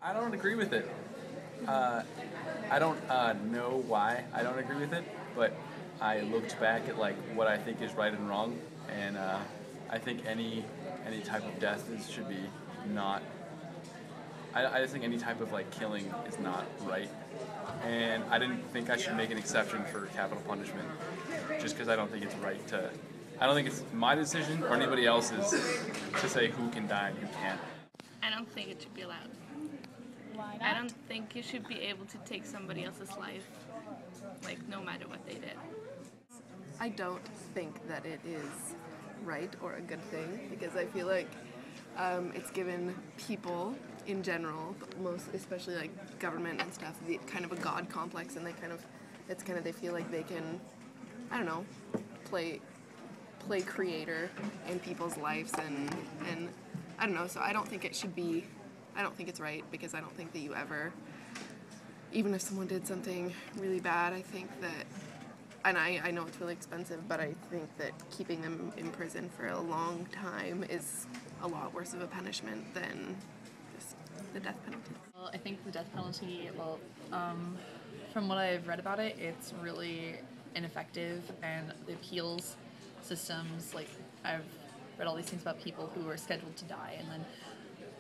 I don't agree with it. I don't know why I don't agree with it, but I looked back at like what I think is right and wrong, and I think any type of death should be not. I just think any type of like killing is not right, and I didn't think I should make an exception for capital punishment, just because I don't think it's right to. I don't think it's my decision or anybody else's to say who can die and who can't. I don't think it should be allowed. Why I not? don't think you should be able to take somebody else's life, like no matter what they did. I don't think that it is right or a good thing because I feel like it's given people in general, but most especially like government and stuff, the kind of a god complex, and they feel like they can, I don't know, play creator in people's lives and I don't know. So I don't think it should be. I don't think it's right because I don't think that you ever, even if someone did something really bad, I think that, and I know it's really expensive, but I think that keeping them in prison for a long time is a lot worse of a punishment than just the death penalty. Well, I think the death penalty, from what I've read about it, it's really ineffective, and the appeals systems, like, I've read all these things about people who are scheduled to die, and then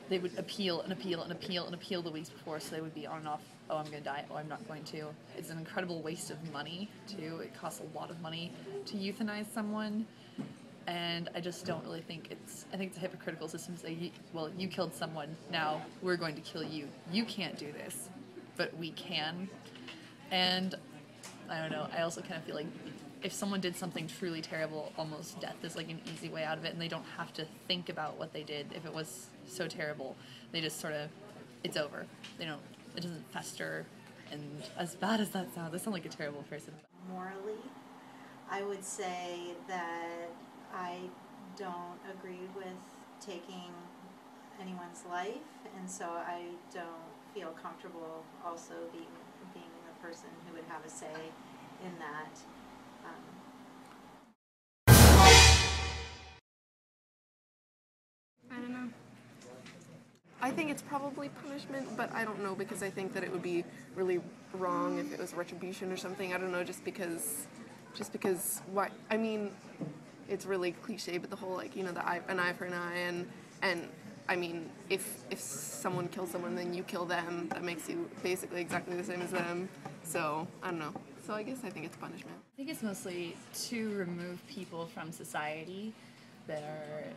they would appeal and appeal and appeal and appeal the weeks before, so they would be on and off, oh, I'm going to die, oh, I'm not going to. It's an incredible waste of money, too. It costs a lot of money to euthanize someone, and I just don't really think I think it's a hypocritical system to say, well, you killed someone, now we're going to kill you. You can't do this, but we can. And I don't know, I also kind of feel like if someone did something truly terrible, almost death is like an easy way out of it, and they don't have to think about what they did. If it was so terrible, they just sort of, it's over. It doesn't fester, and as bad as that sounds, I sound like a terrible person. Morally, I would say that I don't agree with taking anyone's life, and so I don't feel comfortable also being the person who would have a say in that. I don't know. I think it's probably punishment, but I don't know because I think that it would be really wrong if it was retribution or something. I don't know, just because why? I mean, it's really cliche, but the whole like an eye for an eye, and I mean, if someone kills someone, then you kill them. That makes you basically exactly the same as them. So I don't know. So I guess I think it's punishment. I think it's mostly to remove people from society that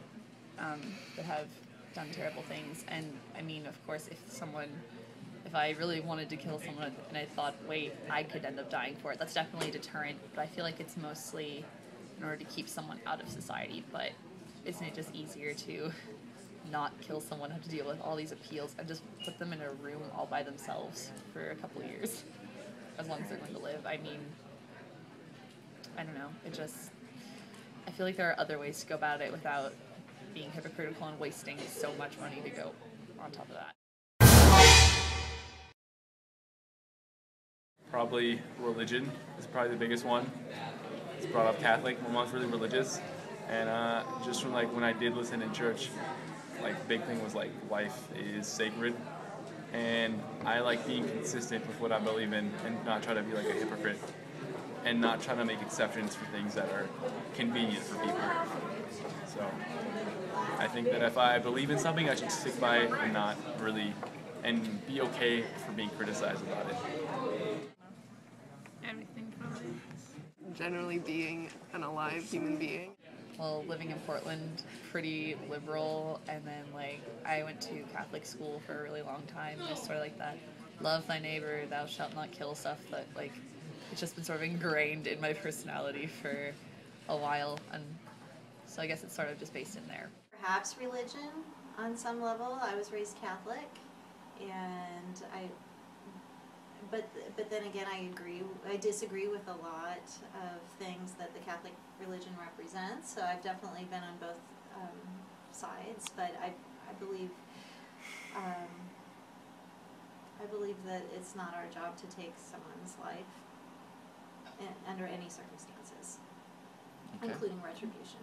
have done terrible things. And I mean, of course, if I really wanted to kill someone and I thought, wait, I could end up dying for it, that's definitely a deterrent. But I feel like it's mostly in order to keep someone out of society. But isn't it just easier to not kill someone, have to deal with all these appeals, and just put them in a room all by themselves for a couple of years, as long as they're going to live? I mean, I don't know. I feel like there are other ways to go about it without being hypocritical and wasting so much money to go on top of that. Probably religion is probably the biggest one. It's brought up Catholic. My mom's really religious, and just from like when I did listen in church, like big thing was like life is sacred, and I like being consistent with what I believe in and not try to be like a hypocrite and not try to make exceptions for things that are convenient for people. So I think that if I believe in something, I should stick by it and not really, and be okay for being criticized about it. Everything probably. Generally being an alive human being. Well, living in Portland, pretty liberal, and then like I went to Catholic school for a really long time. Just sort of like that love thy neighbor, thou shalt not kill stuff that like it's just been sort of ingrained in my personality for a while, and so I guess it's sort of just based in there. Perhaps religion on some level. I was raised Catholic, and but then again, I disagree with a lot of things that the Catholic religion represents. So I've definitely been on both sides, but I believe that it's not our job to take someone's life under any circumstances, Okay. including retribution.